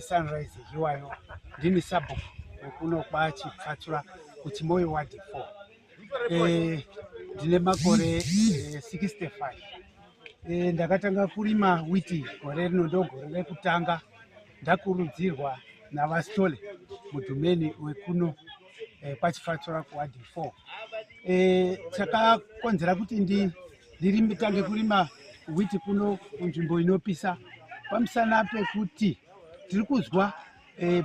Sunrise hiwayo ndini sabo kuno kwa Chipfatsura kuchimoyo ward 4 ndine makore 65 ndakatanga kurima witi gore rino ndogore rekutanga ndakurudzirwa navastole mudhumeni wekuno kwaChipfatsura kuward 4 chakakonzera kuti nditange kurima witi kuno kunzvimbo inopisa pamusana pekuti tiri kuzwa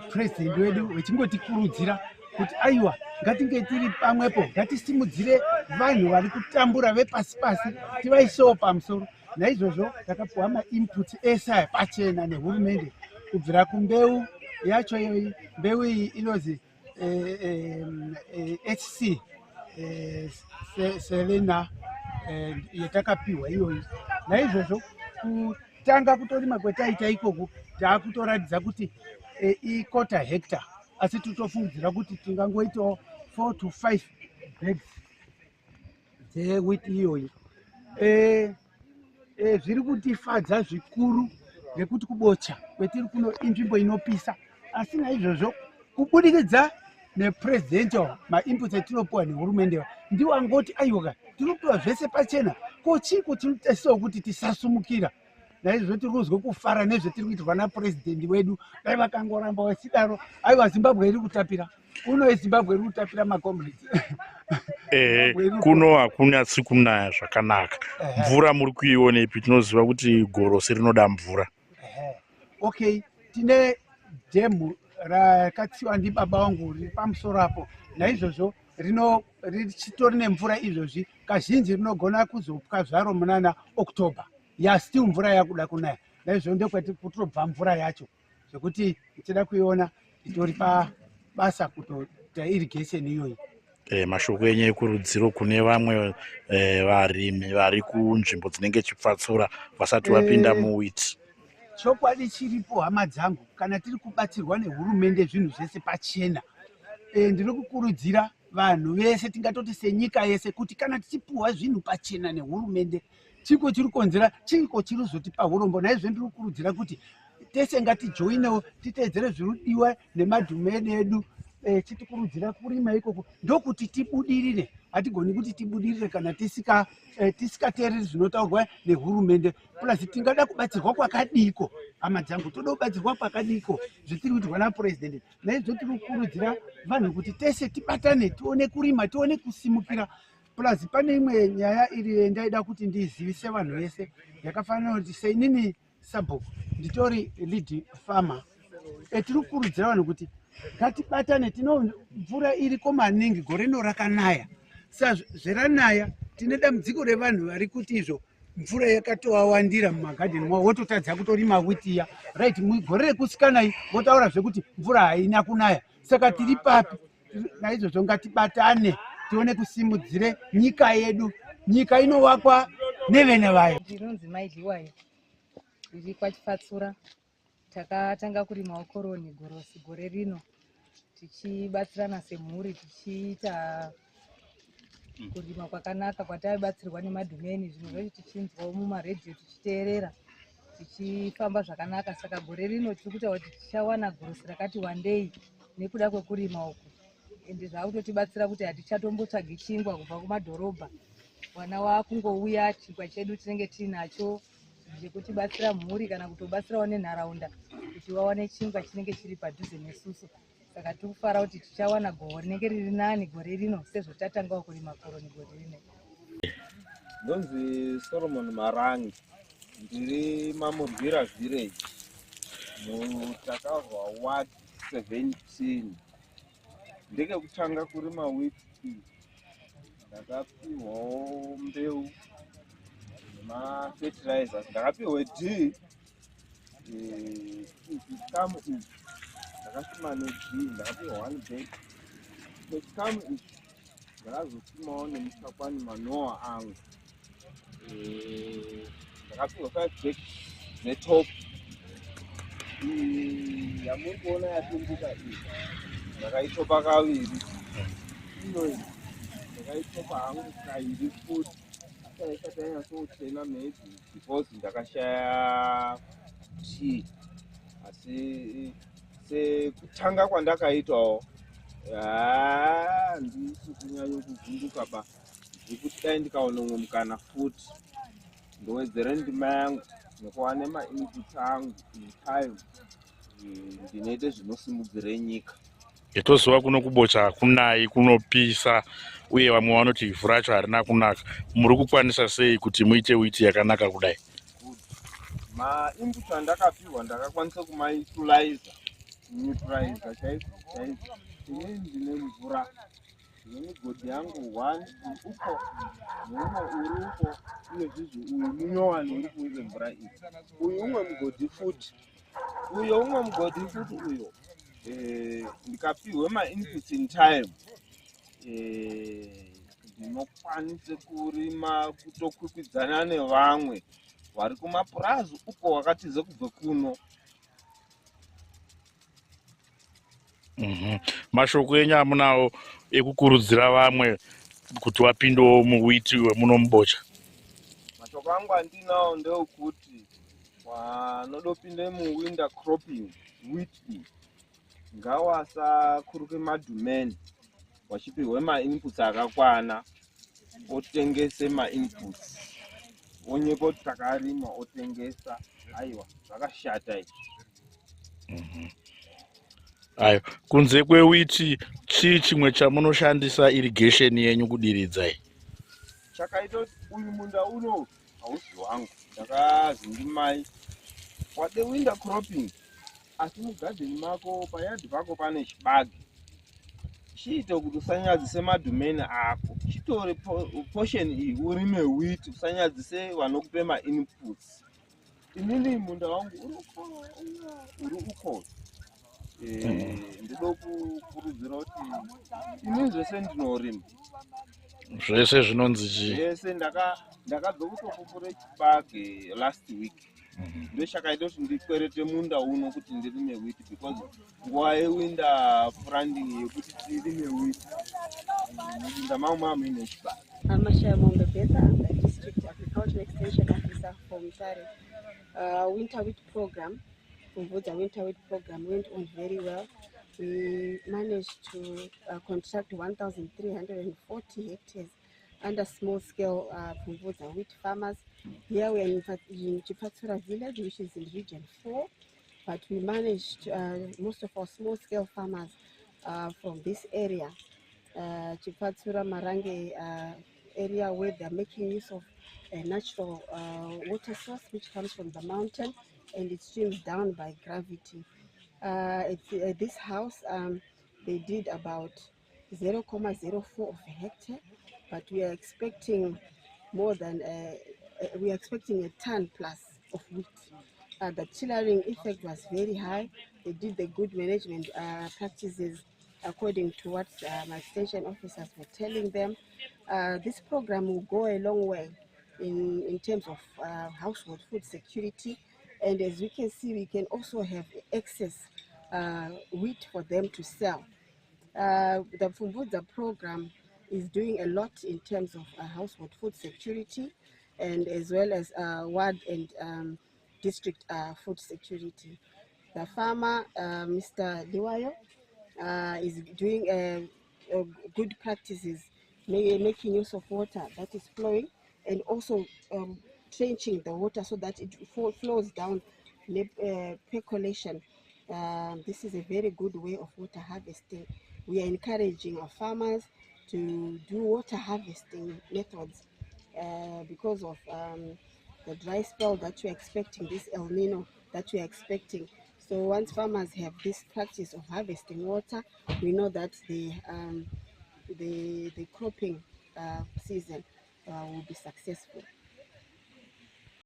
president wedu vechingotikurudzira kuti aiwa ngatinge tiri pamwepo, ngatisimudzire vanhu vari kutambura vepasi pasi tivaisewo pamusoro. Naizvozvo takapiwa mainputs ese pachena nehurumende kubvira kumbeu yacho iyoyi. Mbeu iyi inonzi HC Selena yatakapiwa iyoyi. Naizvozvo kutanga kutorima kwetaita ikoko taakutoratidza kuti ikota hectare, asi titofungidzira kuti tingangoitawo 4 to 5 bags dzewiti iyoyi. Zviri kutifadza zvikuru ngekuti kubocha kwetiri kuno inzvimbo inopisa, asi naizvozvo kubudikidza nepresidential mainputs etinopiwa nehurumende ndiwo angoti aiwa tinopiwa zvese pachena, ko chiko tinotesiwa kuti tisasumukira. Naizvozvo tiri kuzwe kufara nezvetiri kuitirwa napurezidendi wedu. Dai vakangoramba vasidaro, aiwa Zimbabwe iri kutapira. Uno Zimbabwe iri kutapira makomrades. Kuno hakunyatsi kunaya zvakanaka. Mvura muri kuionepi? Tinoziva kuti gorosi rinoda mvura. Okay, tine dhemu rakatsiwa ndibaba vangu riri pamusoro apo. Naizvozvo richitori nemvura izvozvi kazhinji rinogona kuzopwa zvaro muna October. Still mvura yakuda kunaya. Naizvozvo ndokwati kutobva mvura yacho zvekuti tichida kuiona itori pabasa kutoita irrigation iyoyi. Mashoko enyu ekurudziro kune vamwe varimi vari kunzvimbo dzinenge Chipfatsura vasati vapinda muwiti. Chokwadi chiripo hama dzangu, kana tiri kubatsirwa nehurumende zvinhu zvese pachena, ndiri kukurudzira vanhu vese, tingatoti senyika yese, kuti kana tichipuwa zvinhu pachena nehurumende chiko chiri konzera chiko chiri zotipa urombo. Naizvozvo ndiri kukurudzira kuti tese ngatijoinewo titeedzere zvirudiwa nemadhumeni edu. Chitikurudzira kurima ikoko ndokuti tibudirire. Hatigoni kuti tibudirire kana tisikateereri zvinotaurwa nehurumende. Plus tingada kubatsirwa kwakadiko, hama dzangu, toda kubatsirwa kwakadiko zvetiri kuitirwa napurezidendi. Naizvozvo tiri kukurudzira vanhu kuti tese tibatane, tione kurima, tione kusimukira. Plus pane imwe nyaya iri ndaida kuti ndizivise vanhu vese yakafanana kuti seinini Sabhuku nditori lead farmer. Tiri kukurudzira vanhu kuti ngatibatane, tino mvura iriko maningi, gore rino rakanaya. Zveranaya tine dambudziko revanhu vari kuti izvo mvura yakatowawandira mumagadheni mwavo, wototadza kutorima witi iya. Right, gore rekusikanai votaura zvekuti mvura haina kunaya. Saka tiri papi? Naizvozvo ngatibatane tione kusimudzire nyika yedu. Nyika inovakwa nevene vayo. Ndinonzi Maidliwayo, ndiri kwaChipfatsura. Takatanga kurimawo koroni gorosi gore rino, tichibatsirana semhuri, tichiita kurima kwakanaka kwataibatsirwa nemadhumeni. Zvinhu zvacho tichinzwawo mumaredhiyo, tichiteerera, tichifamba zvakanaka. Saka gore rino tiri kutaura kuti tichawana gorosi rakati wandei nekuda kwekurima uku. Ende zvakutotibatsira kuti hatichatombotsvagi chingwa kubva kumadhorobha. Mwana wakungouya, chingwa chedu tinenge tinacho zvekutibatsira mhuri kana kutobatsirawo nenharaunda kuti vawane chingwa chinenge chiri padhuze nesusu. Saka tiri kufara kuti tichawana gohwo rinenge riri nani gore rino sezvo tatangawo kurima koroni gore rino. Ndonzi Solomon Marangi, ndiri Mamurwira village muTakazwa ward 17. Ndekekutanga kurima witi ndakapiwawo mbeu nemafertilizers. Ndakapiwa D chikamu ichi ndakasima ne D, ndakapiwa 1 bag. Chikamu ichi ndakazosimawo nemusakwani manyowa angu. Ndakapiwa 5 bag netop. Yamuri kuona yatumbuka iyi ndakaitopa kaviri. Inoyi ndakaitopa hangu kairi futi. Isati yanyatsochena maybe because ndakashaya tea. Asi sekutanga kwandakaitawo handisi kunyanya kuvhunduka ba zvekuti dai ndikaona umwe mukana futi ndowedzere ndima yangu nekuva nemainputs angu in time ndinoite zvinosimudzire nyika. Itoziva kuno kubocha hakunai, kunopisa uye vamwe vanoti ivhu racho harina kunaka. Muri kukwanisa sei kuti muite witi yakanaka kudai? Mainputs andakapiwa ndakakwanisa kumautiliza chaizvo chaizvo. Inini ndine mvura, ndine migodhi yangu 1 iri uko neumwe uri uko, uyezvizvi uyu munyowani uri kuive mvura idzi, uyu umwe mugodhi futi, uyo umwe mugodhi futi uyo. Ndikapiwe mainputs in time ndinokwanise kurima kutokwikwidzana nevamwe vari kumapurazi uko wakatize kubve kuno. Mashoko enyu amunawo ekukurudzira vamwe kuti vapindewo muwiti wemuno mubocha? Mashoko angu andinawo ndeokuti vanodopinde muwinter cropping wheat iyi ngawasakuruke madhumeni, vachipihwe mainputs akakwana otengese mainputs, onyepa kuti takarima otengesa. Aiwa, zvakashata izvi. Ayo, kunze kwewiti chii chimwe chamunoshandisa irrigation yenyu kudiridza? Chakaita kuti uyu munda uno hausi wangu, ndakazindimai wade winter cropping, asi mugadheni mako payadhi pako pane chibage, chiite kuti usanyadzise madhumeni ako, chitore portion iyi urime wheat, usanyadzise vanokupe mainputs. Inini munda wangu uri uko. Ndido kukurudzira kuti inini zvese ndinorima, zvese zvinonzi chii? zvese ndakabve kutopupure chibage last week. Ndo chakaita kuti ndikwerete munda uno kuti ndirime wheat, because nguva yewinter planting yekuti tirime wheat munda mangu muine chibage. Amashayamombe Betha, I'm the District Agricultural Extension Officer from Mutare. Winter wheat program, the winter wheat program went on very well. We managed to construct 1,340 hectares under small-scale wheat farmers. Here we are in Chipatsura village, which is in region 4, but we managed most of our small-scale farmers from this area, Chipatsura Marange area, where they are making use of a natural water source which comes from the mountain and it streams down by gravity. At this house, they did about 0.04 of a hectare, but we are expecting more than we are expecting a ton plus of wheat. The tillering effect was very high. They did the good management practices according to what my extension officers were telling them. This program will go a long way in terms of household food security, and as we can see, we can also have excess wheat for them to sell. The Pfumvudza program is doing a lot in terms of household food security, and as well as ward and district food security. The farmer, Mr. Liwayo, is doing good practices, making use of water that is flowing, and also trenching the water so that it flows down percolation. This is a very good way of water harvesting. We are encouraging our farmers to do water harvesting methods because of the dry spell that we're expecting, this El Nino that we're expecting. So once farmers have this practice of harvesting water, we know that the cropping season will be successful.